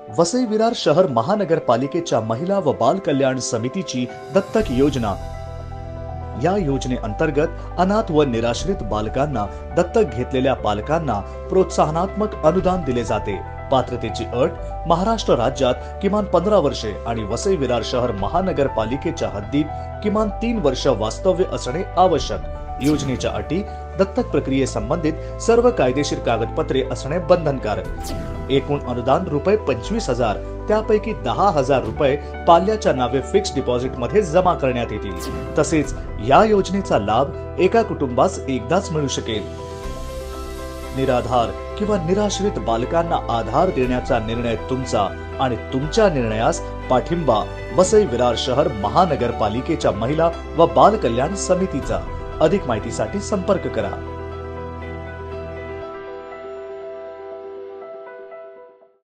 वसई विरार शहर महानगरपालिकेच्या महिला व बाल कल्याण समितीची दत्तक योजना। या योजनेअंतर्गत अनाथ व निराश्रित बालकांना दत्तक घेतलेल्या पालकांना प्रोत्साहनात्मक अनुदान दिले जाते। पात्रतेची अट महाराष्ट्र राज्यात किमान 15 वर्षे आणि वसई विरार शहर महानगरपालिकेच्या हद्दीत किमान 3 वर्ष वास्तव्य असणे आवश्यक। योजनेच्या अटी दत्तक प्रक्रियेसंबंधित सर्व कायदेशीर कागदपत्रे असणे बंधनकारक। एकूण अनुदान रुपये 25,000, त्यापैकी 10,000 रुपये पाल्याच्या नावे फिक्स डिपॉझिट मध्ये जमा करण्यात येतील। तसेच या योजनेचा लाभ एका कुटुंबास एकदाच मिळू शकेल। निराधार किंवा निराश्रित बालकांना आधार देण्याचा निर्णय तुमचा आणि तुमच्या निर्णयास पाठिंबा वसई विरार शहर महानगरपालिकेच्या महिला व बाल कल्याण समितीचा। अधिक माहितीसाठी संपर्क करा।